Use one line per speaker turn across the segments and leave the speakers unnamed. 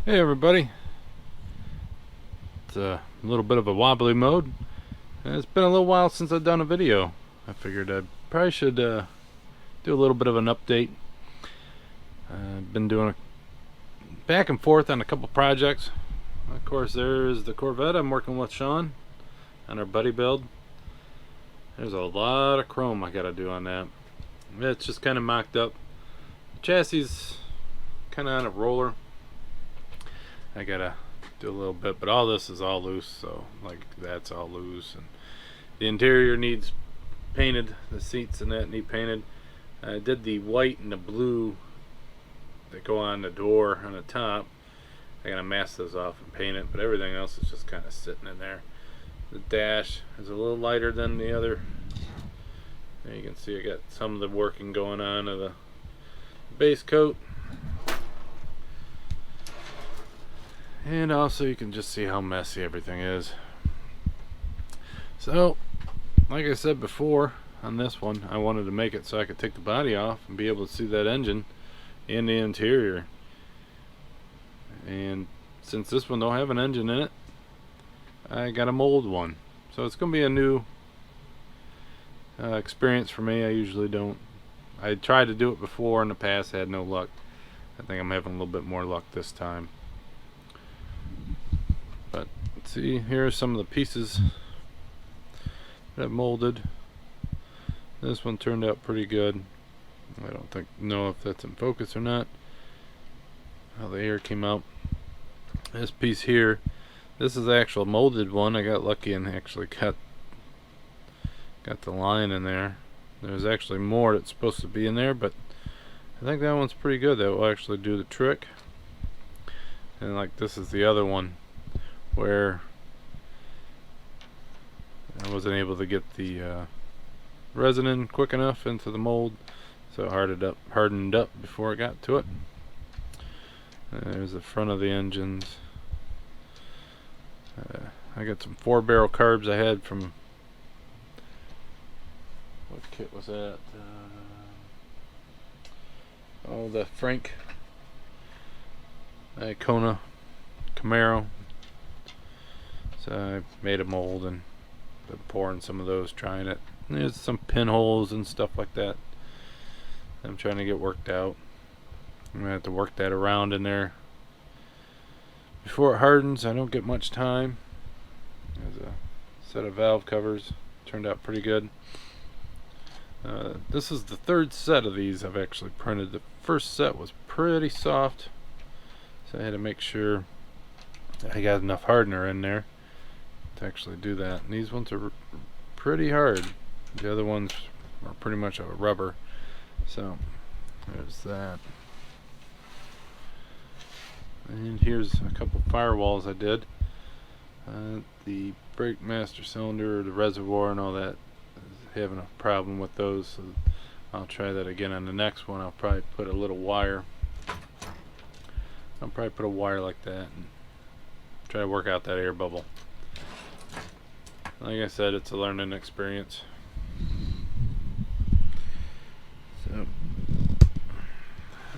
Hey everybody, it's a little bit of a wobbly mode. It's been a little while since I've done a video. I figured I probably should do a little bit of an update. I've been doing back and forth on a couple projects. Of course, there's the Corvette I'm working with Sean on our buddy build. There's a lot of chrome I gotta do on that. It's just kind of mocked up. The chassis kind of on a roller. I gotta do a little bit, but all this is all loose, so like that's all loose, and the interior needs painted. The seats and that need painted. I did the white and the blue that go on the door on the top. I gotta mask those off and paint it, but everything else is just kind of sitting in there. The dash is a little lighter than the other. There you can see I got some of the working going on of the base coat. And also you can just see how messy everything is. So, like I said before, on this one, I wanted to make it so I could take the body off and be able to see that engine and the interior. And since this one don't have an engine in it, I got a mold one. So it's going to be a new experience for me. I usually don't. I tried to do it before in the past, had no luck. I think I'm having a little bit more luck this time. But see, here are some of the pieces that I've molded. This one turned out pretty good. I don't know if that's in focus or not. How the air came out. This piece here, this is the actual molded one. I got lucky and actually got the line in there. There's actually more that's supposed to be in there, but I think that one's pretty good. That will actually do the trick. And like this is the other one where I wasn't able to get the resin in quick enough into the mold, so it hardened up before I got to it. There's the front of the engines. I got some 4-barrel carbs I had from, what kit was that? The Frank Kona Camaro. So I made a mold and been pouring some of those, trying it. And there's some pinholes and stuff like that I'm trying to get worked out. I'm gonna have to work that around in there before it hardens. I don't get much time. There's a set of valve covers, turned out pretty good. This is the third set of these I've actually printed. The first set was pretty soft, so I had to make sure I got enough hardener in there to actually do that. And these ones are pretty hard. The other ones are pretty much a rubber. So there's that. And here's a couple firewalls I did. The brake master cylinder, the reservoir and all that, having a problem with those, so I'll try that again on the next one. I'll probably put a little wire. I'll probably put a wire like that and try to work out that air bubble. Like I said, it's a learning experience. So let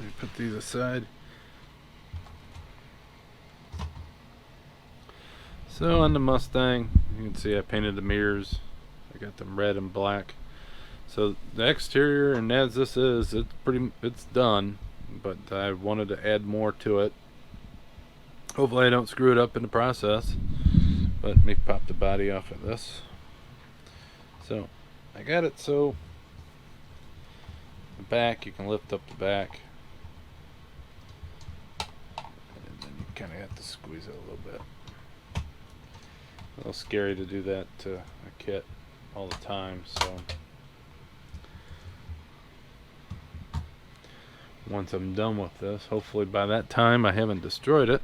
me put these aside. So on the Mustang, you can see I painted the mirrors. I got them red and black. So the exterior, and as this is, it's done, but I wanted to add more to it. Hopefully I don't screw it up in the process. But let me pop the body off of this. So I got it so the back, you can lift up the back, and then you kind of have to squeeze it a little bit. A little scary to do that to a kit all the time, so once I'm done with this, hopefully by that time I haven't destroyed it.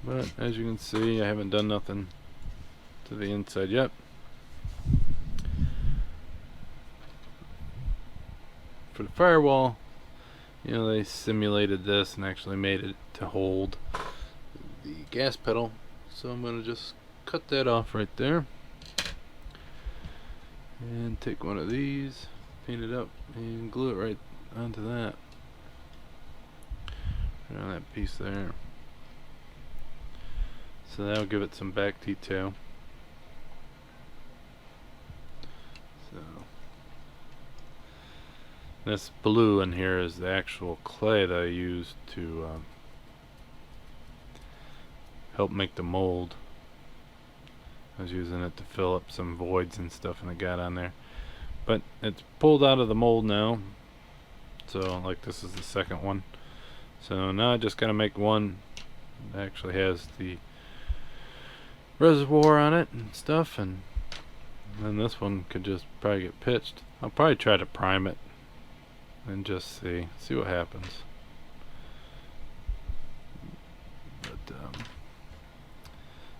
But as you can see, I haven't done nothing to the inside yet. For the firewall, you know, they simulated this and actually made it to hold the gas pedal, so I'm going to just cut that off right there and take one of these, paint it up and glue it right onto that. Put on that piece there. So that'll give it some back detail. So this blue in here is the actual clay that I used to help make the mold. I was using it to fill up some voids and stuff and I got on there. But it's pulled out of the mold now. So like this is the second one. So now I just gotta make one that actually has the reservoir on it and stuff, and then this one could just probably get pitched. I'll probably try to prime it and just see what happens. But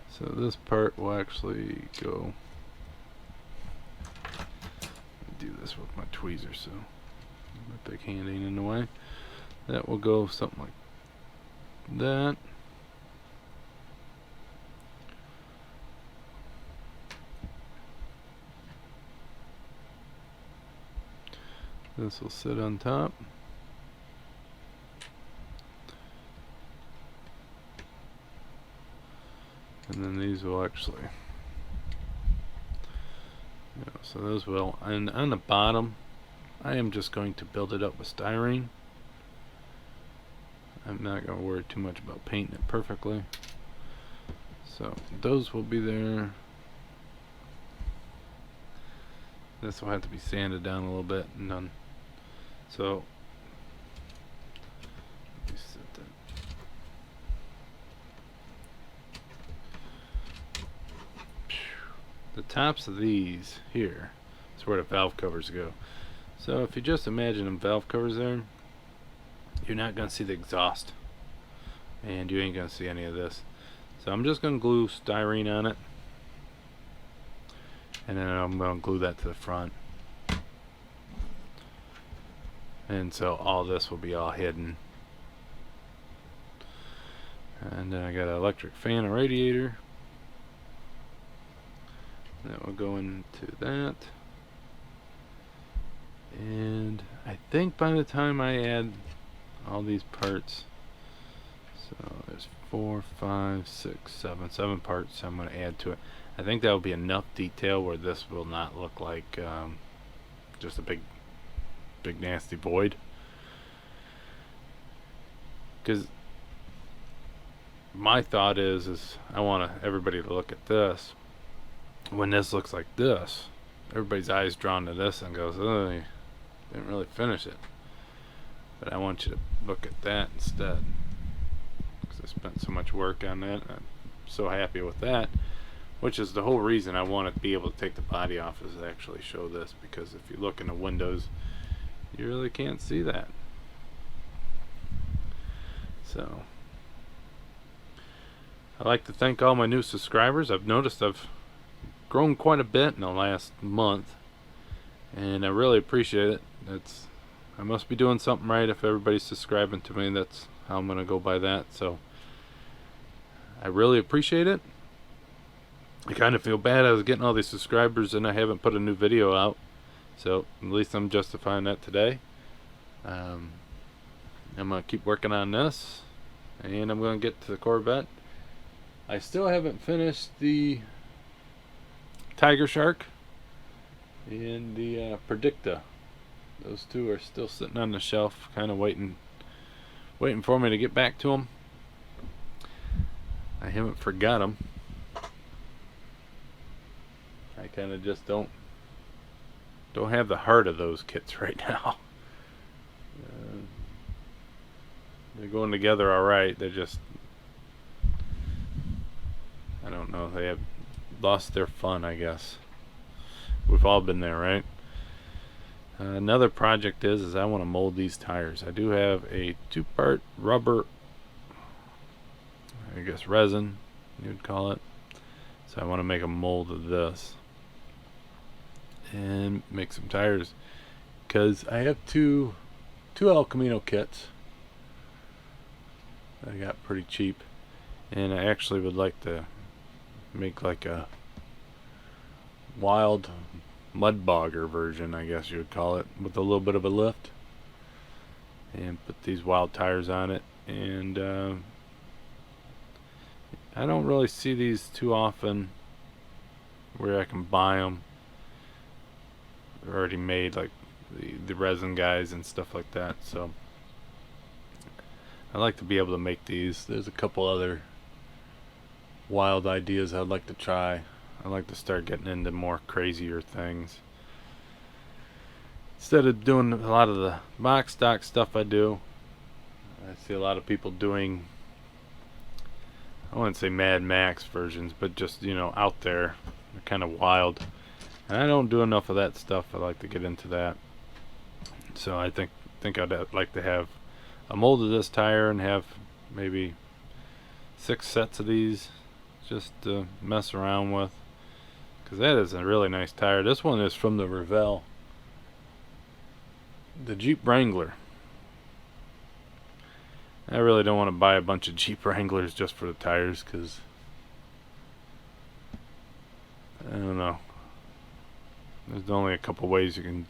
so this part will actually go. Do this with my tweezer so my big hand ain't in the way. That will go something like that. This will sit on top. And then these will actually, so those will, and on the bottom I am just going to build it up with styrene. I'm not going to worry too much about painting it perfectly. So those will be there. This will have to be sanded down a little bit and done. So let me set that. The tops of these here is where the valve covers go. So if you just imagine them valve covers there, you're not going to see the exhaust and you ain't going to see any of this. So I'm just going to glue styrene on it, and then I'm going to glue that to the front, and so all this will be all hidden. And then I got an electric fan and radiator that will go into that. And I think by the time I add all these parts, so there's 4, 5, 6, 7 parts I'm going to add to it. I think that will be enough detail where this will not look like just a big nasty void. Because my thought is I want everybody to look at this. When this looks like this, everybody's eyes drawn to this and goes, oh, you didn't really finish it. But I want you to look at that instead, because I spent so much work on that. I'm so happy with that, which is the whole reason I want to be able to take the body off, is to actually show this, because if you look in the windows you really can't see that. So I'd like to thank all my new subscribers. I've noticed I've grown quite a bit in the last month, and I really appreciate it. I must be doing something right if everybody's subscribing to me. That's how I'm gonna go by that. So I really appreciate it. I kind of feel bad I was getting all these subscribers and I haven't put a new video out, so at least I'm justifying that today. I'm gonna keep working on this, and I'm gonna get to the Corvette. I still haven't finished the Tiger Shark and the Predicta. Those two are still sitting on the shelf, kind of waiting for me to get back to them. I haven't forgot them. I kind of just don't have the heart of those kits right now. They're going together all right. They're just, I don't know, they have lost their fun, I guess. We've all been there, right? Another project is I want to mold these tires. I do have a 2-part rubber, I guess resin you'd call it. So I want to make a mold of this and make some tires, because I have two El Camino kits that I got pretty cheap, and I actually would like to make like a wild mud bogger version, I guess you would call it, with a little bit of a lift, and put these wild tires on it and I don't really see these too often where I can buy them. They're already made, like the resin guys and stuff like that, so I like to be able to make these. There's a couple other wild ideas I'd like to try. I'd like to start getting into more crazier things. Instead of doing a lot of the box stock stuff I do, I see a lot of people doing, I wouldn't say Mad Max versions, but just, you know, out there. They're kind of wild. And I don't do enough of that stuff. I like to get into that. So I think I'd like to have a mold of this tire and have maybe 6 sets of these just to mess around with. Because that is a really nice tire. This one is from the Revell, the Jeep Wrangler. I really don't want to buy a bunch of Jeep Wranglers just for the tires, because I don't know. There's only a couple ways you can,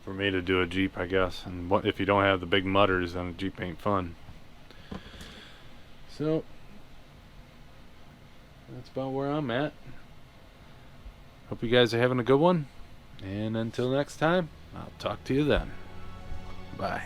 for me to do a Jeep, I guess. And what if you don't have the big mudders, then a Jeep ain't fun. So that's about where I'm at. Hope you guys are having a good one. And until next time, I'll talk to you then. Bye.